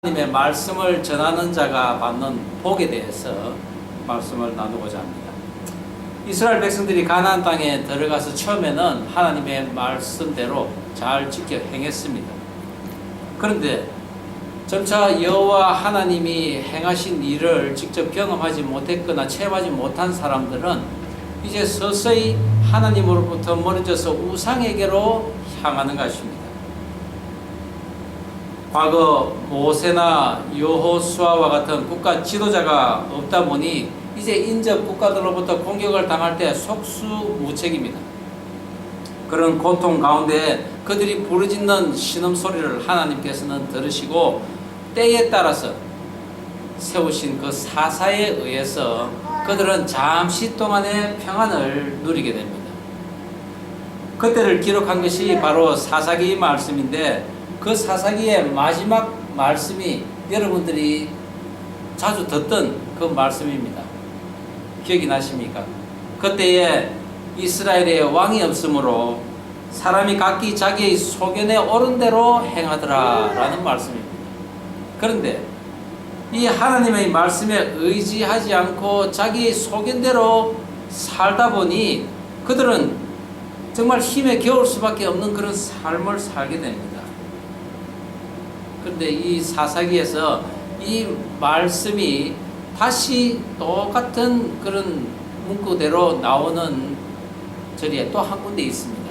하나님의 말씀을 전하는 자가 받는 복에 대해서 말씀을 나누고자 합니다. 이스라엘 백성들이 가나안 땅에 들어가서 처음에는 하나님의 말씀대로 잘 지켜 행했습니다. 그런데 점차 여호와 하나님이 행하신 일을 직접 경험하지 못했거나 체험하지 못한 사람들은 이제 서서히 하나님으로부터 멀어져서 우상에게로 향하는 것입니다. 과거 모세나 여호수아와 같은 국가 지도자가 없다 보니 이제 인접 국가들로부터 공격을 당할 때 속수무책입니다. 그런 고통 가운데 그들이 부르짖는 신음소리를 하나님께서는 들으시고 때에 따라서 세우신 그 사사에 의해서 그들은 잠시 동안의 평안을 누리게 됩니다. 그때를 기록한 것이 바로 사사기 말씀인데, 그 사사기의 마지막 말씀이 여러분들이 자주 듣던 그 말씀입니다. 기억이 나십니까? 그때에 이스라엘에 왕이 없으므로 사람이 각기 자기의 소견에 옳은 대로 행하더라 라는 말씀입니다. 그런데 이 하나님의 말씀에 의지하지 않고 자기의 소견대로 살다 보니 그들은 정말 힘에 겨울 수밖에 없는 그런 삶을 살게 됩니다. 그런데 이 사사기에서 이 말씀이 다시 똑같은 그런 문구대로 나오는 절이 또 한 군데 있습니다.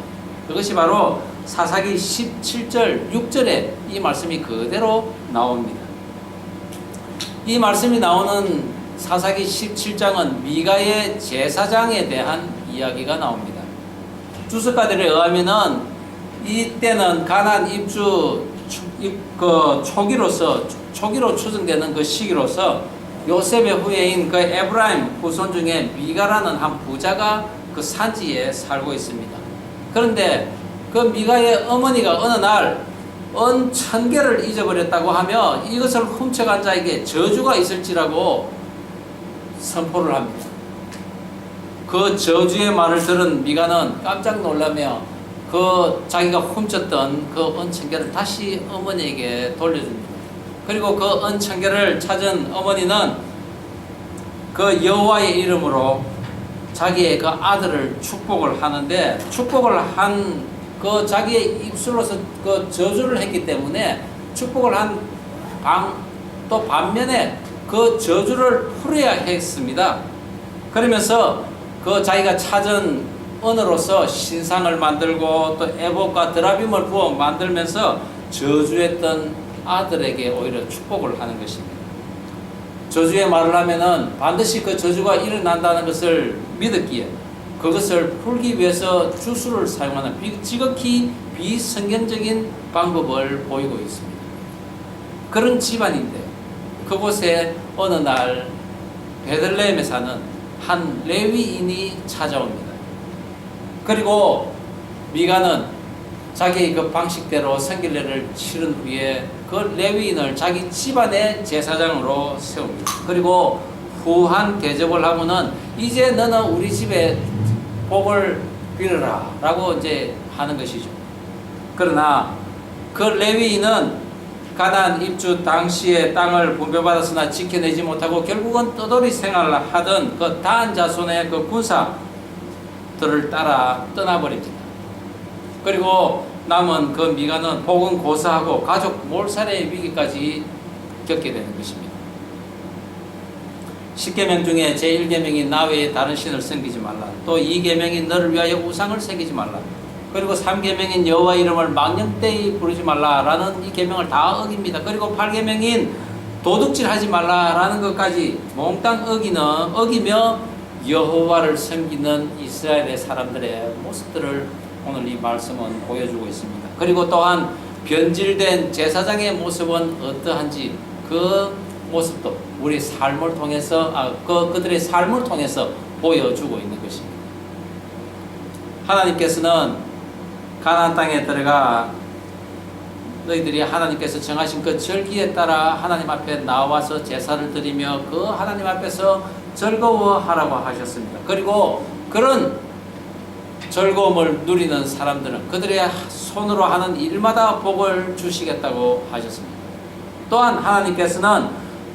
그것이 바로 사사기 17절 6절에 이 말씀이 그대로 나옵니다. 이 말씀이 나오는 사사기 17장은 미가의 제사장에 대한 이야기가 나옵니다. 주석가들에 의하면은 이때는 가나안 입주 초기로 추정되는 그 시기로서 요셉의 후예인 그 에브라임 후손 중에 미가라는 한 부자가 그 산지에 살고 있습니다. 그런데 그 미가의 어머니가 어느 날 은 1000개를 잊어버렸다고 하며 이것을 훔쳐간 자에게 저주가 있을지라고 선포를 합니다. 그 저주의 말을 들은 미가는 깜짝 놀라며 그 자기가 훔쳤던 그 은 1000개를 다시 어머니에게 돌려줍니다. 그리고 그 은 1000개를 찾은 어머니는 그 여호와의 이름으로 자기의 그 아들을 축복을 하는데, 축복을 한 그 자기의 입술로서 그 저주를 했기 때문에 축복을 한 또 반면에 그 저주를 풀어야 했습니다. 그러면서 그 자기가 찾은 은으로서 신상을 만들고 또 에봇과 드라빔을 부어 만들면서 저주했던 아들에게 오히려 축복을 하는 것입니다. 저주의 말을 하면은 반드시 그 저주가 일어난다는 것을 믿었기에 그것을 풀기 위해서 주술을 사용하는 지극히 비성경적인 방법을 보이고 있습니다. 그런 집안인데 그곳에 어느 날 베들레헴에 사는 한 레위인이 찾아옵니다. 그리고 미가는 자기의 그 방식대로 성길례를 치른 후에 그 레위인을 자기 집안의 제사장으로 세웁니다. 그리고 후한 대접을 하고는 이제 너는 우리 집에 복을 빌어라 라고 이제 하는 것이죠. 그러나 그 레위인은 가나안 입주 당시에 땅을 분배받았으나 지켜내지 못하고 결국은 떠돌이 생활을 하던 그 단 자손의 그 군사들을 따라 떠나버립니다. 그리고 남은 그 미가는 복은 고사하고 가족 몰살의 위기까지 겪게 되는 것입니다. 10계명 중에 제1계명이 나 외에 다른 신을 섬기지 말라. 또 2계명이 너를 위하여 우상을 새기지 말라. 그리고 3계명인 여호와 이름을 망령되이 부르지 말라라는 이 계명을 다 어깁니다. 그리고 8계명인 도둑질하지 말라라는 것까지 몽땅 어기며 여호와를 섬기는 이스라엘의 사람들의 모습들을 오늘 이 말씀은 보여주고 있습니다. 그리고 또한 변질된 제사장의 모습은 어떠한지 그 모습도 우리 삶을 통해서 그들의 삶을 통해서 보여주고 있는 것입니다. 하나님께서는 가나안 땅에 들어가 너희들이 하나님께서 정하신 그 절기에 따라 하나님 앞에 나와서 제사를 드리며 그 하나님 앞에서 즐거워하라고 하셨습니다. 그리고 그런 즐거움을 누리는 사람들은 그들의 손으로 하는 일마다 복을 주시겠다고 하셨습니다. 또한 하나님께서는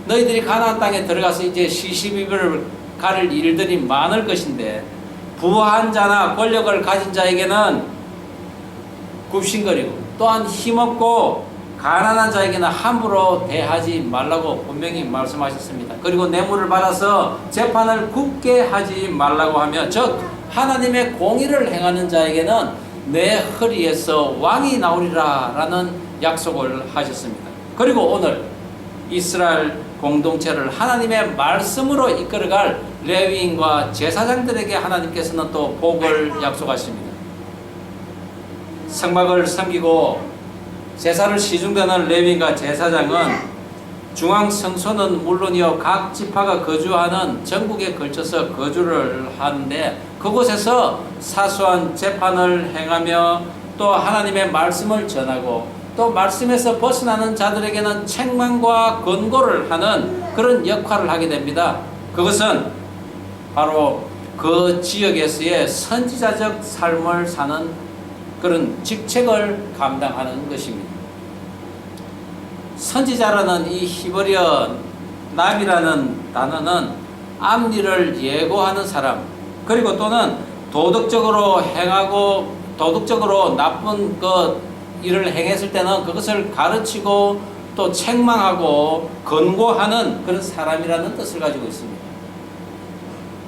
너희들이 가나안 땅에 들어가서 이제 시시비비를 가를 일들이 많을 것인데 부한 자나 권력을 가진 자에게는 굽신거리고 또한 힘없고 가난한 자에게는 함부로 대하지 말라고 분명히 말씀하셨습니다. 그리고 뇌물을 받아서 재판을 굽게 하지 말라고 하며, 즉 하나님의 공의를 행하는 자에게는 내 허리에서 왕이 나오리라 라는 약속을 하셨습니다. 그리고 오늘 이스라엘 공동체를 하나님의 말씀으로 이끌어갈 레위인과 제사장들에게 하나님께서는 또 복을 약속하십니다. 성막을 섬기고 제사를 시중되는 레위인과 제사장은 중앙 성소는 물론이요 각 지파가 거주하는 전국에 걸쳐서 거주를 하는데, 그곳에서 사소한 재판을 행하며 또 하나님의 말씀을 전하고 또 말씀에서 벗어나는 자들에게는 책망과 권고를 하는 그런 역할을 하게 됩니다. 그것은 바로 그 지역에서의 선지자적 삶을 사는 그런 직책을 감당하는 것입니다. 선지자라는 이 히브리어 나비라는 단어는 앞일을 예고하는 사람, 그리고 또는 도덕적으로 행하고 도덕적으로 나쁜 일을 행했을 때는 그것을 가르치고 또 책망하고 권고하는 그런 사람이라는 뜻을 가지고 있습니다.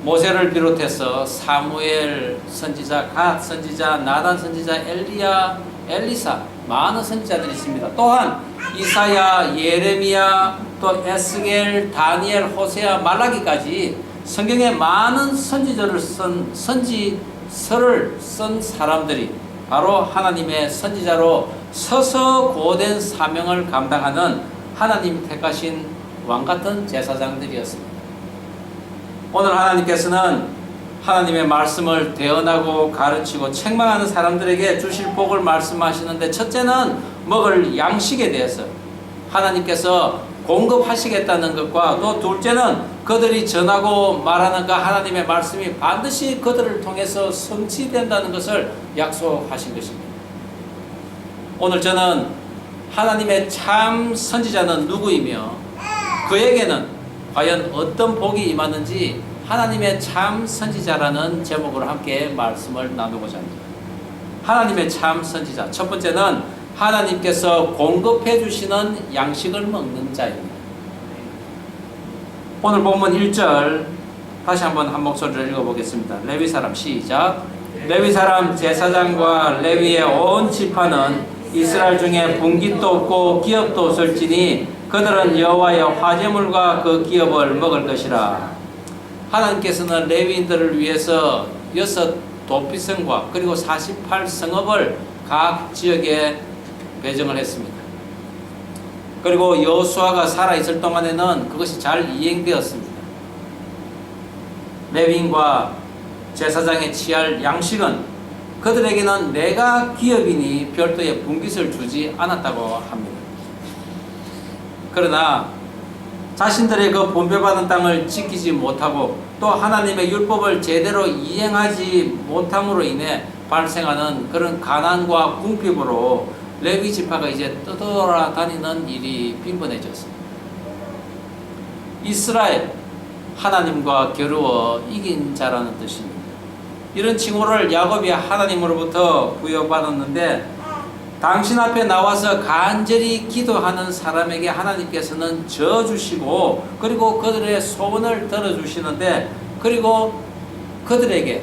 모세를 비롯해서 사무엘 선지자, 갓 선지자, 나단 선지자, 엘리야, 엘리사, 많은 선지자들이 있습니다. 또한 이사야, 예레미야, 또 에스겔, 다니엘, 호세아, 말라기까지 성경에 많은 선지서를 쓴 사람들이 바로 하나님의 선지자로 서서 고된 사명을 감당하는 하나님 택하신 왕같은 제사장들이었습니다. 오늘 하나님께서는 하나님의 말씀을 대언하고 가르치고 책망하는 사람들에게 주실 복을 말씀하시는데, 첫째는 먹을 양식에 대해서 하나님께서 공급하시겠다는 것과, 또 둘째는 그들이 전하고 말하는 그 하나님의 말씀이 반드시 그들을 통해서 성취된다는 것을 약속하신 것입니다. 오늘 저는 하나님의 참 선지자는 누구이며 그에게는 과연 어떤 복이 임하는지 하나님의 참 선지자라는 제목으로 함께 말씀을 나누고자 합니다. 하나님의 참 선지자, 첫 번째는 하나님께서 공급해 주시는 양식을 먹는 자입니다. 오늘 본문 1절 다시 한번 한 목소리를 읽어보겠습니다. 레위 사람 시작. 레위 사람 제사장과 레위의 온 지파는 이스라엘 중에 분깃도 없고 기업도 없을지니 그들은 여호와의 화제물과 그 기업을 먹을 것이라. 하나님께서는 레위인들을 위해서 6 도피성과 그리고 48성읍을 각 지역에 배정을 했습니다. 그리고 여호수아가 살아있을 동안에는 그것이 잘 이행되었습니다. 레위인과 제사장에 취할 양식은 그들에게는 내가 기업이니 별도의 분깃을 주지 않았다고 합니다. 그러나 자신들의 그 분배받은 땅을 지키지 못하고 또 하나님의 율법을 제대로 이행하지 못함으로 인해 발생하는 그런 가난과 궁핍으로 레위 지파가 이제 떠돌아다니는 일이 빈번해졌습니다. 이스라엘, 하나님과 겨루어 이긴 자라는 뜻입니다. 이런 칭호를 야곱이 하나님으로부터 부여받았는데, 당신 앞에 나와서 간절히 기도하는 사람에게 하나님께서는 져주시고 그리고 그들의 소원을 들어주시는데, 그리고 그들에게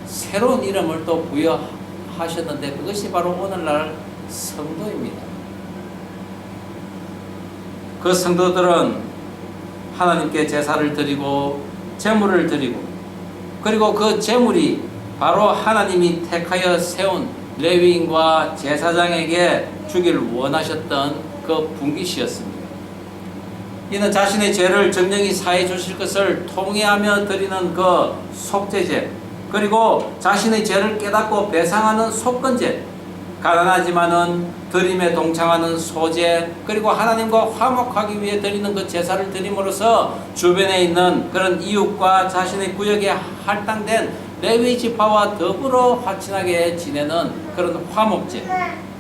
새로운 이름을 또 부여하셨는데, 그것이 바로 오늘날 성도입니다. 그 성도들은 하나님께 제사를 드리고 제물을 드리고, 그리고 그 제물이 바로 하나님이 택하여 세운 레위인과 제사장에게 주길 원하셨던 그 분깃이었습니다. 이는 자신의 죄를 정령이 사해 주실 것을 통회하며 드리는 그 속죄제, 그리고 자신의 죄를 깨닫고 배상하는 속건제, 가난하지만은 드림에 동참하는 소제, 그리고 하나님과 화목하기 위해 드리는 그 제사를 드림으로써 주변에 있는 그런 이웃과 자신의 구역에 할당된 레위 지파와 더불어 화친하게 지내는 그런 화목제,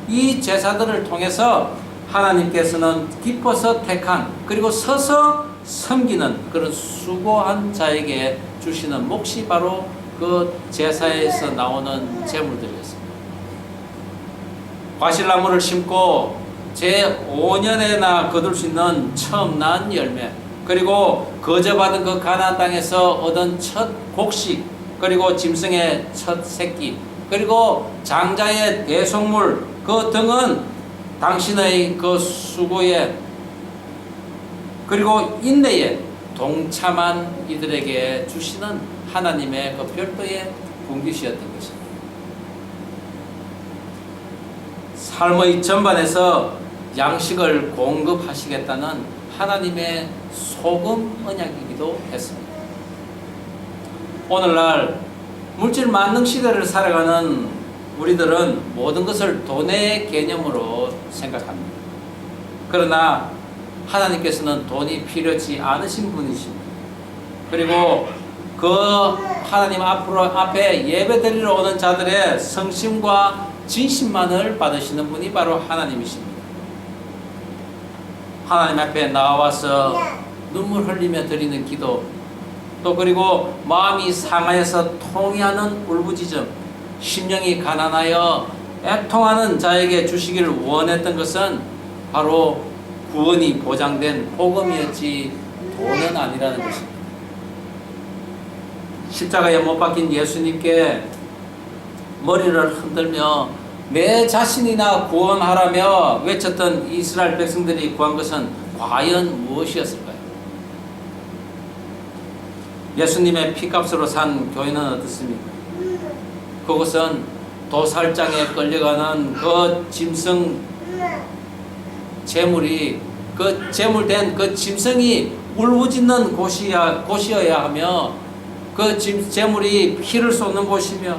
이 제사들을 통해서 하나님께서는 기뻐서 택한, 그리고 서서 섬기는 그런 수고한 자에게 주시는 몫이 바로 그 제사에서 나오는 제물들이었습니다. 과실나무를 심고 제5년에나 거둘 수 있는 처음 난 열매, 그리고 거저받은 그 가나안 땅에서 얻은 첫 곡식, 그리고 짐승의 첫 새끼, 그리고 장자의 대속물, 그 등은 당신의 그 수고에 그리고 인내에 동참한 이들에게 주시는 하나님의 그 별도의 분깃이었던 것입니다. 삶의 전반에서 양식을 공급하시겠다는 하나님의 소금 언약이기도 했습니다. 오늘날 물질 만능 시대를 살아가는 우리들은 모든 것을 돈의 개념으로 생각합니다. 그러나 하나님께서는 돈이 필요치 않으신 분이십니다. 그리고 그 하나님 앞에 예배드리러 오는 자들의 성심과 진심만을 받으시는 분이 바로 하나님이십니다. 하나님 앞에 나와서 눈물 흘리며 드리는 기도, 또 그리고 마음이 상하여서 통회하는 울부짖음, 심령이 가난하여 애통하는 자에게 주시기를 원했던 것은 바로 구원이 보장된 복음이었지 돈은 아니라는 것입니다. 십자가에 못 박힌 예수님께 머리를 흔들며 내 자신이나 구원하라며 외쳤던 이스라엘 백성들이 구한 것은 과연 무엇이었을까요? 예수님의 피값으로 산 교회는 어떻습니까? 그것은 도살장에 끌려가는 그 짐승 제물이, 그 제물된 그 짐승이 울부짖는 곳이어야 하며, 그 제물이 피를 쏟는 곳이며,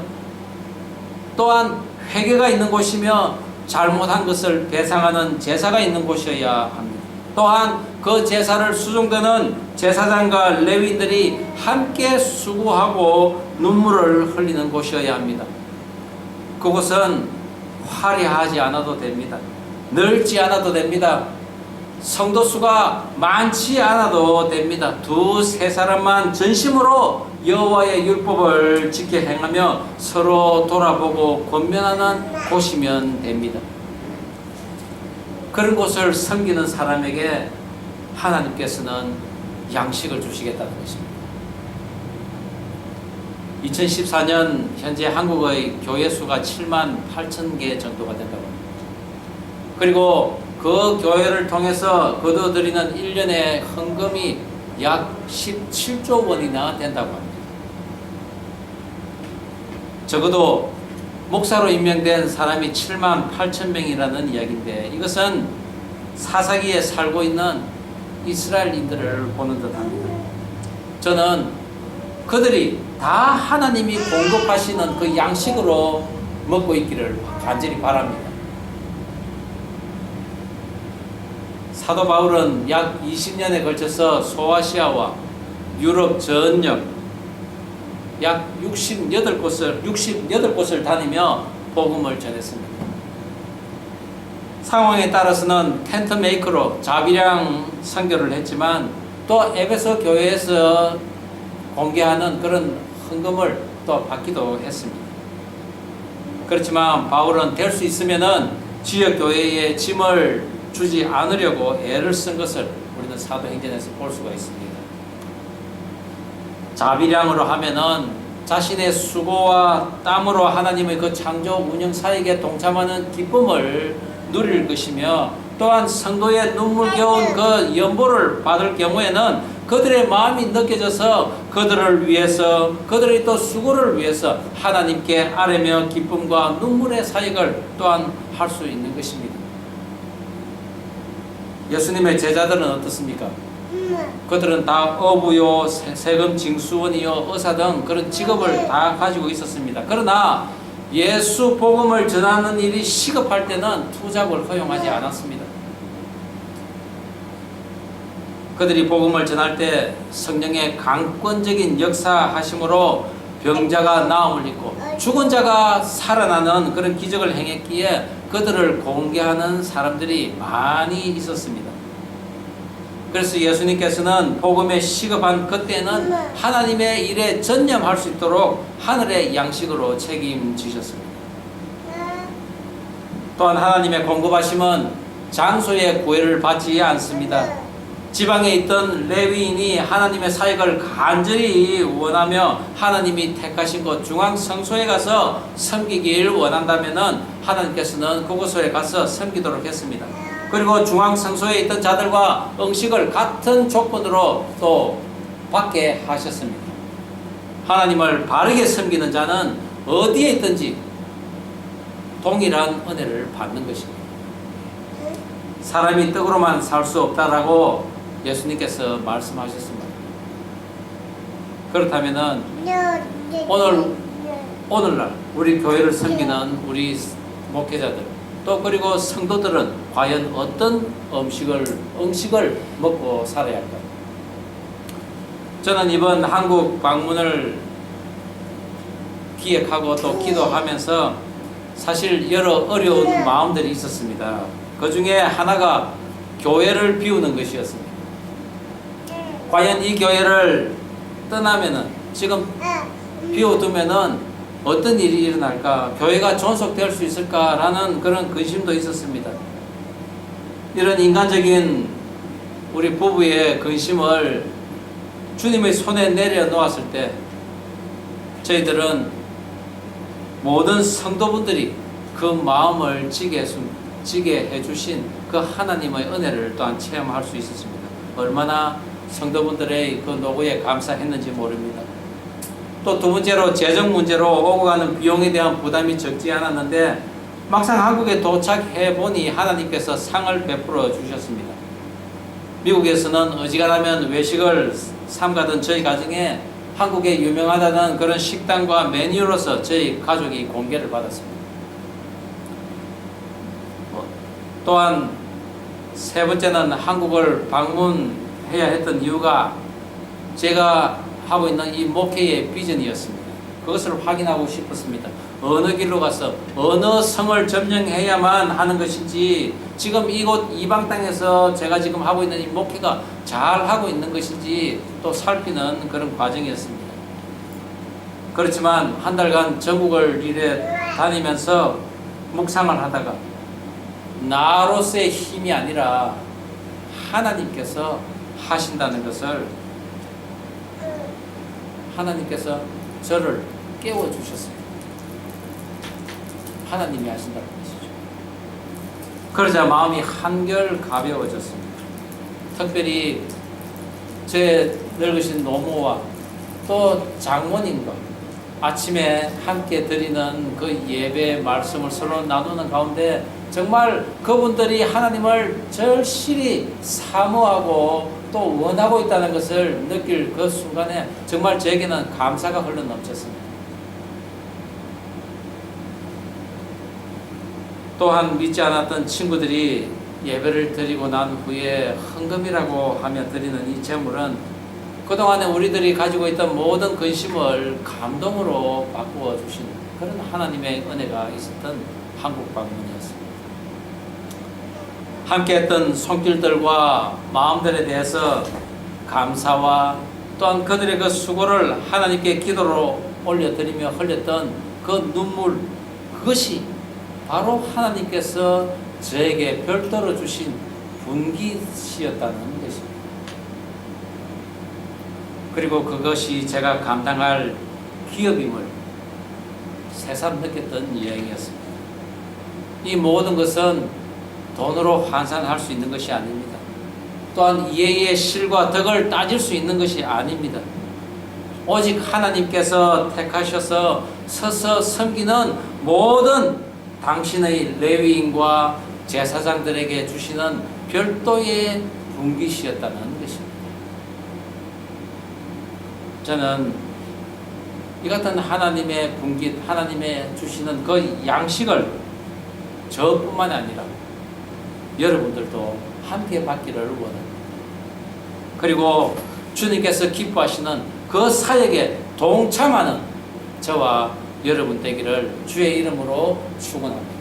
또한 회개가 있는 곳이며, 잘못한 것을 배상하는 제사가 있는 곳이어야 합니다. 또한 그 제사를 수종드는 제사장과 레위인들이 함께 수고하고 눈물을 흘리는 곳이어야 합니다. 그곳은 화려하지 않아도 됩니다. 넓지 않아도 됩니다. 성도 수가 많지 않아도 됩니다. 2-3 사람만 전심으로 여호와의 율법을 지켜 행하며 서로 돌아보고 권면하는 곳이면 됩니다. 그런 곳을 섬기는 사람에게 하나님께서는 양식을 주시겠다는 것입니다. 2014년 현재 한국의 교회 수가 7만 8천 개 정도가 된다고 합니다. 그리고 그 교회를 통해서 거둬들이는 1년의 헌금이 약 17조 원이나 된다고 합니다. 적어도 목사로 임명된 사람이 7만 8천 명이라는 이야기인데, 이것은 사사기에 살고 있는 이스라엘인들을 보는 듯합니다. 저는 그들이 다 하나님이 공급하시는 그 양식으로 먹고 있기를 간절히 바랍니다. 사도 바울은 약 20년에 걸쳐서 소아시아와 유럽 전역 약 68곳을 다니며 복음을 전했습니다. 상황에 따라서는 텐트 메이커로 자비량 선교를 했지만, 또 에베소 교회에서 공개하는 그런 헌금을 또 받기도 했습니다. 그렇지만 바울은 될 수 있으면은 지역 교회에 짐을 주지 않으려고 애를 쓴 것을 우리는 사도행전에서 볼 수가 있습니다. 자비량으로 하면은 자신의 수고와 땀으로 하나님의 그 창조 운영 사역에 동참하는 기쁨을 누릴 것이며, 또한 성도의 눈물겨운 그 연보를 받을 경우에는 그들의 마음이 느껴져서 그들을 위해서, 그들의 또 수고를 위해서 하나님께 아뢰며 기쁨과 눈물의 사역을 또한 할 수 있는 것입니다. 예수님의 제자들은 어떻습니까? 그들은 다 어부요, 세금 징수원이요, 의사 등 그런 직업을 다 가지고 있었습니다. 그러나 예수 복음을 전하는 일이 시급할 때는 투잡을 허용하지 않았습니다. 그들이 복음을 전할 때 성령의 강권적인 역사하심으로 병자가 나음을 입고 죽은 자가 살아나는 그런 기적을 행했기에 그들을 공개하는 사람들이 많이 있었습니다. 그래서 예수님께서는 복음에 시급한 그때는 하나님의 일에 전념할 수 있도록 하늘의 양식으로 책임지셨습니다. 또한 하나님의 공급하심은 장소의 구애를 받지 않습니다. 지방에 있던 레위인이 하나님의 사역을 간절히 원하며 하나님이 택하신 곳 중앙 성소에 가서 섬기길 원한다면은 하나님께서는 그곳에 가서 섬기도록 했습니다. 그리고 중앙 성소에 있던 자들과 음식을 같은 조건으로 또 받게 하셨습니다. 하나님을 바르게 섬기는 자는 어디에 있든지 동일한 은혜를 받는 것입니다. 사람이 떡으로만 살 수 없다라고 예수님께서 말씀하셨습니다. 그렇다면은 오늘날 우리 교회를 섬기는 우리 목회자들 또 그리고 성도들은 과연 어떤 음식을 먹고 살아야 할까요? 저는 이번 한국 방문을 기획하고 또 기도하면서 사실 여러 어려운 마음들이 있었습니다. 그 중에 하나가 교회를 비우는 것이었습니다. 과연 이 교회를 떠나면은 지금 비워두면은 어떤 일이 일어날까? 교회가 존속될 수 있을까라는 그런 근심도 있었습니다. 이런 인간적인 우리 부부의 근심을 주님의 손에 내려놓았을 때 저희들은 모든 성도분들이 그 마음을 지게 해주신 그 하나님의 은혜를 또한 체험할 수 있었습니다. 얼마나 성도분들의 그 노고에 감사했는지 모릅니다. 또 두 번째로 재정 문제로 오고 가는 비용에 대한 부담이 적지 않았는데 막상 한국에 도착해 보니 하나님께서 상을 베풀어 주셨습니다. 미국에서는 어지간하면 외식을 삼가던 저희 가정에 한국에 유명하다는 그런 식당과 메뉴로서 저희 가족이 공개를 받았습니다. 또한 세 번째는 한국을 방문해야 했던 이유가 제가 하고 있는 이 목회의 비전이었습니다. 그것을 확인하고 싶었습니다. 어느 길로 가서 어느 성을 점령해야만 하는 것인지 지금 이곳 이방 땅에서 제가 지금 하고 있는 이 목회가 잘 하고 있는 것인지 또 살피는 그런 과정이었습니다. 그렇지만 한 달간 전국을 이래 다니면서 묵상을 하다가 나로서의 힘이 아니라 하나님께서 하신다는 것을 하나님께서 저를 깨워주셨어요. 하나님이 하신다는 것이죠. 그러자 마음이 한결 가벼워졌습니다. 특별히 제 늙으신 노모와 또 장모님과 아침에 함께 드리는 그 예배 말씀을 서로 나누는 가운데 정말 그분들이 하나님을 절실히 사모하고 또 원하고 있다는 것을 느낄 그 순간에 정말 저에게는 감사가 흘러넘쳤습니다. 또한 믿지 않았던 친구들이 예배를 드리고 난 후에 헌금이라고 하며 드리는 이 제물은 그동안에 우리들이 가지고 있던 모든 근심을 감동으로 바꾸어 주신 그런 하나님의 은혜가 있었던 한국 방문이었습니다. 함께했던 손길들과 마음들에 대해서 감사와 또한 그들의 그 수고를 하나님께 기도로 올려드리며 흘렸던 그 눈물, 그것이 바로 하나님께서 저에게 별도로 주신 분깃이었다는 것입니다. 그리고 그것이 제가 감당할 기업임을 새삼 느꼈던 여행이었습니다. 이 모든 것은 돈으로 환산할 수 있는 것이 아닙니다. 또한 이의 실과 덕을 따질 수 있는 것이 아닙니다. 오직 하나님께서 택하셔서 서서 섬기는 모든 당신의 레위인과 제사장들에게 주시는 별도의 분깃이었다는 것입니다. 저는 이 같은 하나님의 분깃, 하나님의 주시는 그 양식을 저뿐만 아니라 여러분들도 함께 받기를 원합니다. 그리고 주님께서 기뻐하시는 그 사역에 동참하는 저와 여러분 되기를 주의 이름으로 축원합니다.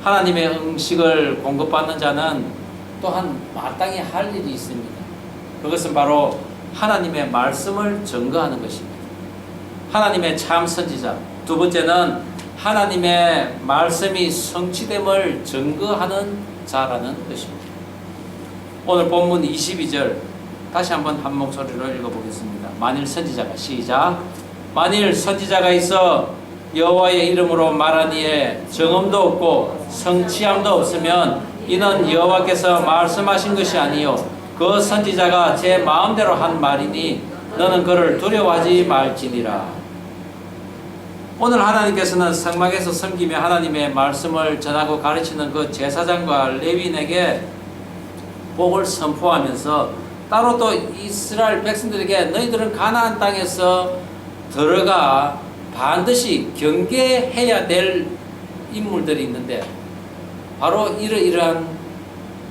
하나님의 음식을 공급받는 자는 또한 마땅히 할 일이 있습니다. 그것은 바로 하나님의 말씀을 증거하는 것입니다. 하나님의 참 선지자. 두 번째는 하나님의 말씀이 성취됨을 증거하는 자라는 것입니다. 오늘 본문 22절 다시 한번 한 목소리로 읽어보겠습니다. 만일 선지자가 시작. 만일 선지자가 있어 여호와의 이름으로 말하니에 정음도 없고 성취함도 없으면 이는 여호와께서 말씀하신 것이 아니요 그 선지자가 제 마음대로 한 말이니 너는 그를 두려워하지 말지니라. 오늘 하나님께서는 성막에서 섬기며 하나님의 말씀을 전하고 가르치는 그 제사장과 레위인에게 복을 선포하면서 따로 또 이스라엘 백성들에게 너희들은 가나안 땅에서 들어가 반드시 경계해야 될 인물들이 있는데 바로 이러이러한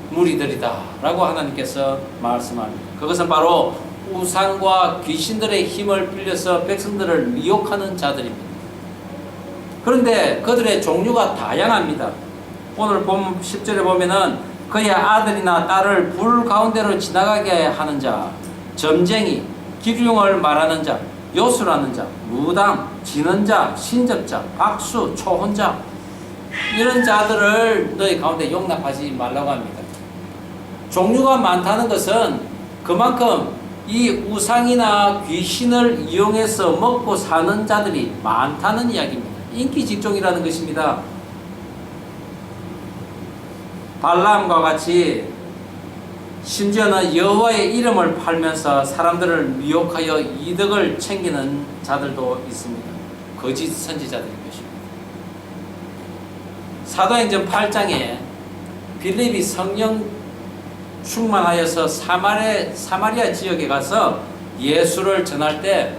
무리들이다 라고 하나님께서 말씀합니다. 그것은 바로 우상과 귀신들의 힘을 빌려서 백성들을 미혹하는 자들입니다. 그런데 그들의 종류가 다양합니다. 오늘 본 10절에 보면은 그의 아들이나 딸을 불 가운데로 지나가게 하는 자, 점쟁이, 기륭을 말하는 자, 요술하는 자, 무당, 지는 자, 신접자, 박수, 초혼자 이런 자들을 너희 가운데 용납하지 말라고 합니다. 종류가 많다는 것은 그만큼 이 우상이나 귀신을 이용해서 먹고 사는 자들이 많다는 이야기입니다. 인기 직종이라는 것입니다. 발람과 같이 심지어는 여호와의 이름을 팔면서 사람들을 미혹하여 이득을 챙기는 자들도 있습니다. 거짓 선지자들인 것입니다. 사도행전 8장에 빌립이 성령 충만하여서 사마리아 지역에 가서 예수를 전할 때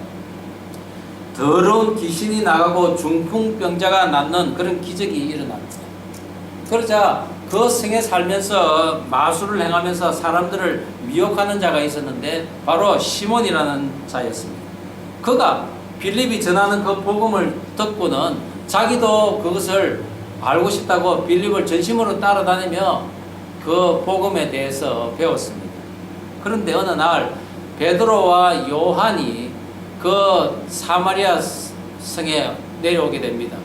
더러운 귀신이 나가고 중풍병자가 낫는 그런 기적이 일어납니다. 그러자 그 성에 살면서 마술을 행하면서 사람들을 미혹하는 자가 있었는데 바로 시몬이라는 자였습니다. 그가 빌립이 전하는 그 복음을 듣고는 자기도 그것을 알고 싶다고 빌립을 전심으로 따라다니며 그 복음에 대해서 배웠습니다. 그런데 어느 날 베드로와 요한이 그 사마리아 성에 내려오게 됩니다.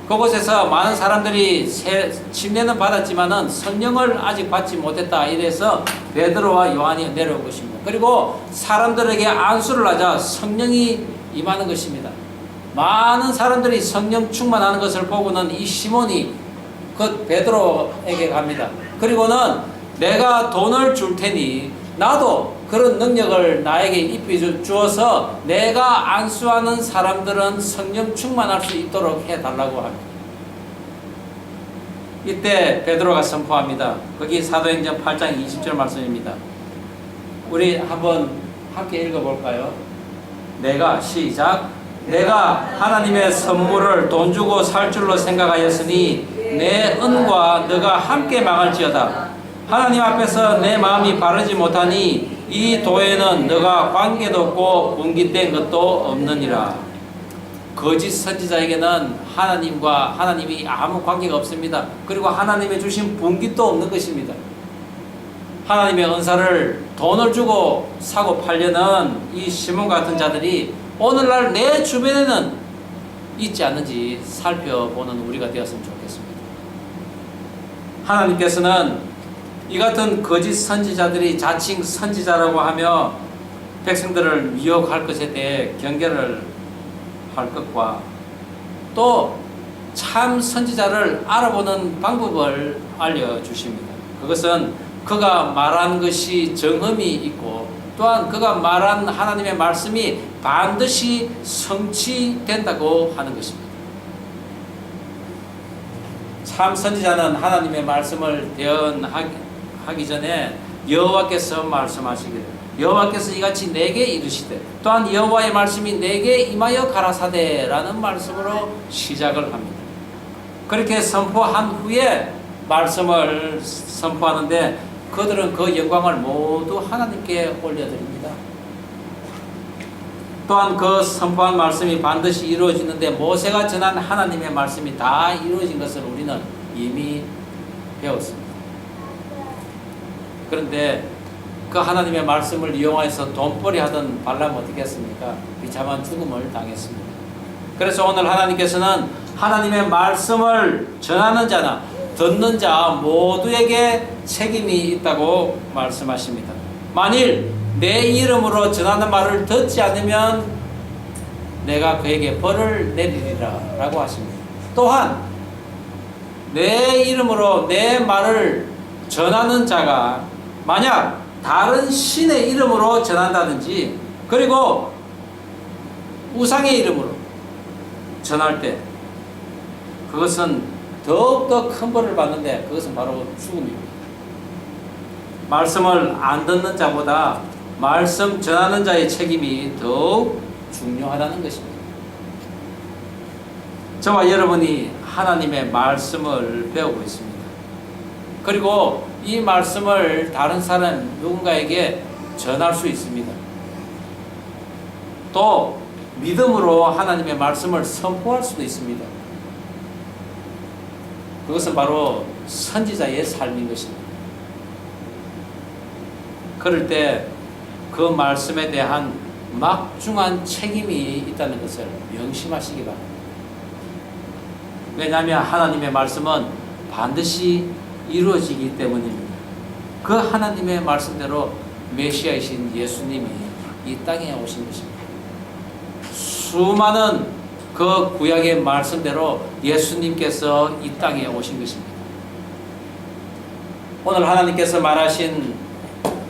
그곳에서 많은 사람들이 침례는 받았지만은 성령을 아직 받지 못했다. 이래서 베드로와 요한이 내려온 것입니다. 그리고 사람들에게 안수를 하자 성령이 임하는 것입니다. 많은 사람들이 성령 충만하는 것을 보고는 이 시몬이 그 베드로에게 갑니다. 그리고는 내가 돈을 줄 테니 나도 그런 능력을 나에게 입히 주어서 내가 안수하는 사람들은 성령 충만할 수 있도록 해달라고 합니다. 이때 베드로가 선포합니다. 거기 사도행전 8장 20절 말씀입니다. 우리 한번 함께 읽어볼까요? 내가 시작. 내가 하나님의 선물을 돈 주고 살 줄로 생각하였으니 내 은과 너가 함께 망할지어다. 하나님 앞에서 내 마음이 바르지 못하니 이 도에는 너가 관계도 없고 분깃된 것도 없느니라. 거짓 선지자에게는 하나님이 아무 관계가 없습니다. 그리고 하나님의 주신 분깃도 없는 것입니다. 하나님의 은사를 돈을 주고 사고 팔려는 이 시몬 같은 자들이 오늘날 내 주변에는 있지 않는지 살펴보는 우리가 되었으면 좋겠습니다. 하나님께서는 이 같은 거짓 선지자들이 자칭 선지자라고 하며 백성들을 미혹할 것에 대해 경계를 할 것과 또 참 선지자를 알아보는 방법을 알려주십니다. 그것은 그가 말한 것이 정흠이 있고 또한 그가 말한 하나님의 말씀이 반드시 성취된다고 하는 것입니다. 참 선지자는 하나님의 말씀을 대언하기 전에 여호와께서 말씀하시기를 여호와께서 이같이 내게 이르시되 또한 여호와의 말씀이 내게 임하여 가라사대라는 말씀으로 시작을 합니다. 그렇게 선포한 후에 말씀을 선포하는데 그들은 그 영광을 모두 하나님께 올려드립니다. 또한 그 선포한 말씀이 반드시 이루어지는데 모세가 전한 하나님의 말씀이 다 이루어진 것을 우리는 이미 배웠습니다. 그런데 그 하나님의 말씀을 이용해서 돈벌이 하던 발람은 어떻게 했습니까? 비참한 죽음을 당했습니다. 그래서 오늘 하나님께서는 하나님의 말씀을 전하는 자나 듣는 자 모두에게 책임이 있다고 말씀하십니다. 만일 내 이름으로 전하는 말을 듣지 않으면 내가 그에게 벌을 내리리라 라고 하십니다. 또한 내 이름으로 내 말을 전하는 자가 만약 다른 신의 이름으로 전한다든지 그리고 우상의 이름으로 전할 때 그것은 더욱더 큰 벌을 받는데 그것은 바로 죽음입니다. 말씀을 안 듣는 자보다 말씀 전하는 자의 책임이 더욱 중요하다는 것입니다. 저와 여러분이 하나님의 말씀을 배우고 있습니다. 그리고 이 말씀을 다른 사람 누군가에게 전할 수 있습니다. 또 믿음으로 하나님의 말씀을 선포할 수도 있습니다. 그것은 바로 선지자의 삶인 것입니다. 그럴 때 그 말씀에 대한 막중한 책임이 있다는 것을 명심하시기 바랍니다. 왜냐하면 하나님의 말씀은 반드시 이루어지기 때문입니다. 그 하나님의 말씀대로 메시아이신 예수님이 이 땅에 오신 것입니다. 수많은 그 구약의 말씀대로 예수님께서 이 땅에 오신 것입니다. 오늘 하나님께서 말하신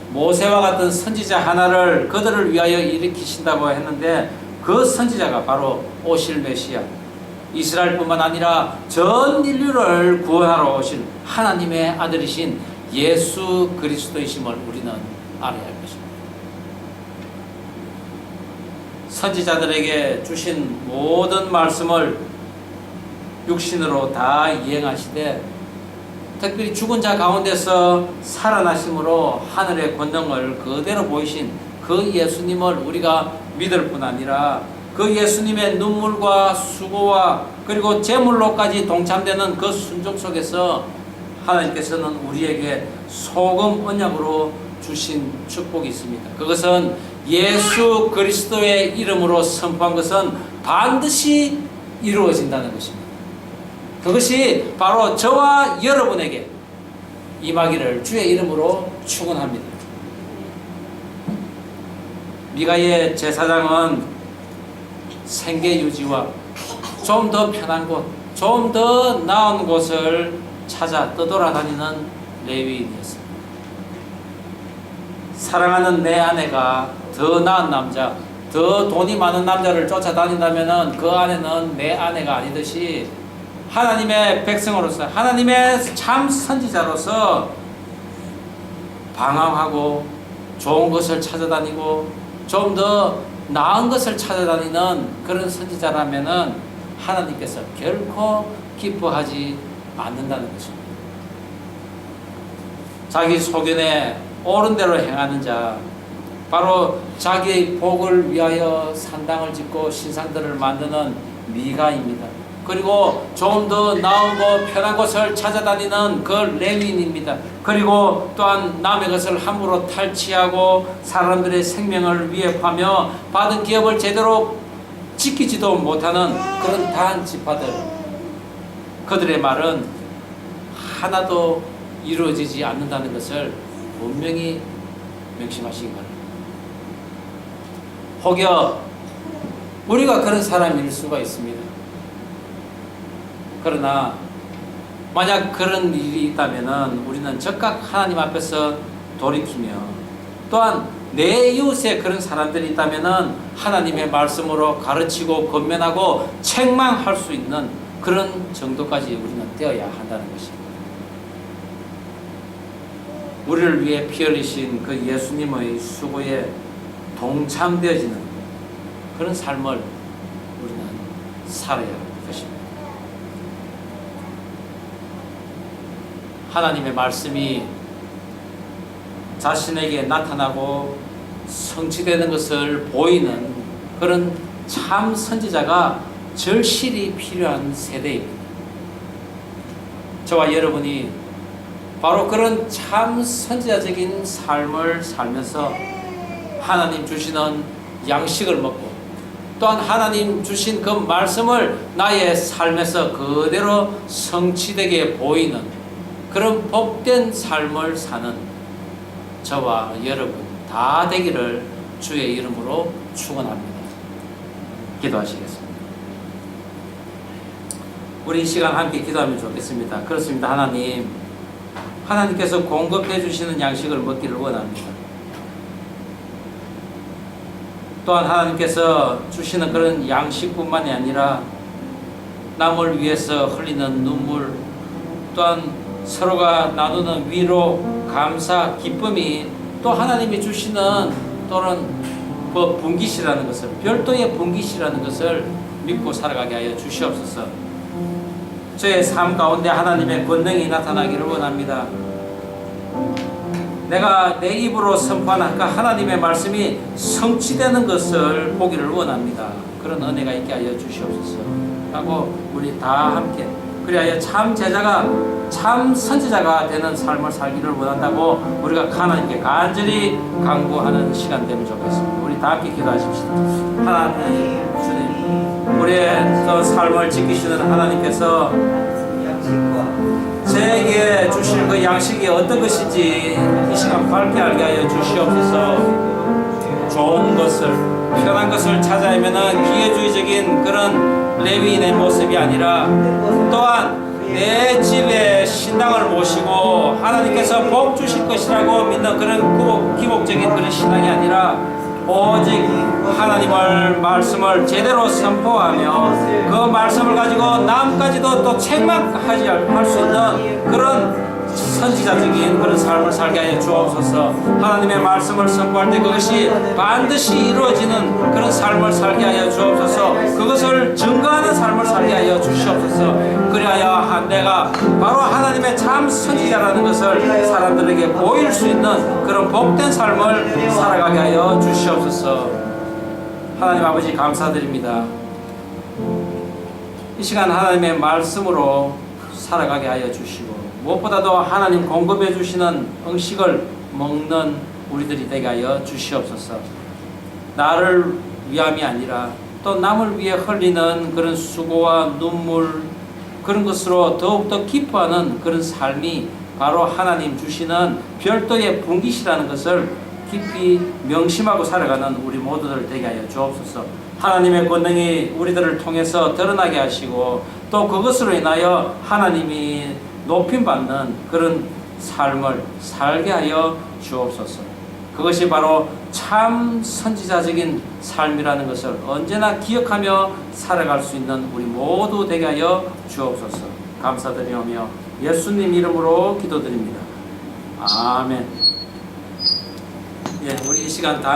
모세와 같은 선지자 하나를 그들을 위하여 일으키신다고 했는데 그 선지자가 바로 오실 메시아, 이스라엘뿐만 아니라 전 인류를 구원하러 오실 하나님의 아들이신 예수 그리스도이심을 우리는 알아야 할 것입니다. 선지자들에게 주신 모든 말씀을 육신으로 다 이행하시되 특별히 죽은 자 가운데서 살아나심으로 하늘의 권능을 그대로 보이신 그 예수님을 우리가 믿을 뿐 아니라 그 예수님의 눈물과 수고와 그리고 제물로까지 동참되는 그 순종 속에서 하나님께서는 우리에게 소금 언약으로 주신 축복이 있습니다. 그것은 예수 그리스도의 이름으로 선포한 것은 반드시 이루어진다는 것입니다. 그것이 바로 저와 여러분에게 임하기를 주의 이름으로 축원합니다. 미가의 제사장은 생계 유지와 좀 더 편한 곳, 좀 더 나은 곳을 찾아 떠돌아다니는 레위인이었습니다. 사랑하는 내 아내가 더 나은 남자, 더 돈이 많은 남자를 쫓아다닌다면 그 아내는 내 아내가 아니듯이 하나님의 백성으로서 하나님의 참 선지자로서 방황하고 좋은 것을 찾아다니고 좀 더 나은 것을 찾아다니는 그런 선지자라면은 하나님께서 결코 기뻐하지 않는다는 것입니다. 자기 소견에 옳은 대로 행하는 자, 바로 자기의 복을 위하여 산당을 짓고 신상들을 만드는 미가입니다. 그리고 좀 더 나은 편한 곳을 찾아다니는 그 레위인입니다. 그리고 또한 남의 것을 함부로 탈취하고 사람들의 생명을 위협하며 받은 기업을 제대로 지키지도 못하는 그런 다한 지파들, 그들의 말은 하나도 이루어지지 않는다는 것을 분명히 명심하시기 바랍니다. 혹여 우리가 그런 사람일 수가 있습니다. 그러나 만약 그런 일이 있다면 우리는 즉각 하나님 앞에서 돌이키며 또한 내 이웃에 그런 사람들이 있다면 하나님의 말씀으로 가르치고 권면하고 책망할 수 있는 그런 정도까지 우리는 되어야 한다는 것입니다. 우리를 위해 피 흘리신 그 예수님의 수고에 동참되어지는 그런 삶을 우리는 살아야 할 것입니다. 하나님의 말씀이 자신에게 나타나고 성취되는 것을 보이는 그런 참 선지자가 절실히 필요한 세대입니다. 저와 여러분이 바로 그런 참 선지자적인 삶을 살면서 하나님 주시는 양식을 먹고 또한 하나님 주신 그 말씀을 나의 삶에서 그대로 성취되게 보이는 그런 복된 삶을 사는 저와 여러분 다 되기를 주의 이름으로 축원합니다. 기도하시겠습니다. 우리 이 시간 함께 기도하면 좋겠습니다. 그렇습니다. 하나님께서 공급해 주시는 양식을 먹기를 원합니다. 또한 하나님께서 주시는 그런 양식뿐만이 아니라 남을 위해서 흘리는 눈물, 또한 서로가 나누는 위로, 감사, 기쁨이 또 하나님이 주시는 또는 그 분깃이라는 것을, 별도의 분깃이라는 것을 믿고 살아가게 하여 주시옵소서. 저의 삶 가운데 하나님의 권능이 나타나기를 원합니다. 내가 내 입으로 선포하는 그 하나님의 말씀이 성취되는 것을 보기를 원합니다. 그런 은혜가 있게 하여 주시옵소서 하고 우리 다 함께 그리하여 참 제자가 참 선지자가 되는 삶을 살기를 원한다고 우리가 하나님께 간절히 간구하는 시간 되면 좋겠습니다. 우리 다 함께 기도하십시다. 하나님 주님, 우리의 또 삶을 지키시는 하나님께서 저에게 주실 그 양식이 어떤 것인지 이 시간 밝게 알게 하여 주시옵소서. 좋은 것을, 편한 것을 찾아내면은 기회주의적인 그런 레위인의 모습이 아니라 또한 내 집에 신당을 모시고 하나님께서 복 주실 것이라고 믿는 그런 기복적인 그런 신앙이 아니라 오직 하나님의 말씀을 제대로 선포하며 그 말씀을 가지고 남까지도 또 책망하지 할 수 있는 그런 선지자적인 그런 삶을 살게 하여 주옵소서. 하나님의 말씀을 선포할 때 그것이 반드시 이루어지는 그런 삶을 살게 하여 주옵소서. 그것을 증거하는 삶을 살게 하여 주시옵소서. 그리하여 내가 바로 하나님의 참 선지자라는 것을 사람들에게 보일 수 있는 그런 복된 삶을 살아가게 하여 주시옵소서. 하나님 아버지 감사드립니다. 이 시간 하나님의 말씀으로 살아가게 하여 주시고 무엇보다도 하나님 공급해 주시는 음식을 먹는 우리들이 되게 하여 주시옵소서. 나를 위함이 아니라 또 남을 위해 흘리는 그런 수고와 눈물 그런 것으로 더욱더 기뻐하는 그런 삶이 바로 하나님 주시는 별도의 분깃이라는 것을 깊이 명심하고 살아가는 우리 모두들 되게 하여 주옵소서. 하나님의 권능이 우리들을 통해서 드러나게 하시고 또 그것으로 인하여 하나님이 높임받는 그런 삶을 살게 하여 주옵소서. 그것이 바로 참 선지자적인 삶이라는 것을 언제나 기억하며 살아갈 수 있는 우리 모두 되게 하여 주옵소서. 감사드리며 예수님 이름으로 기도드립니다. 아멘. 예, 우리 이 시간 다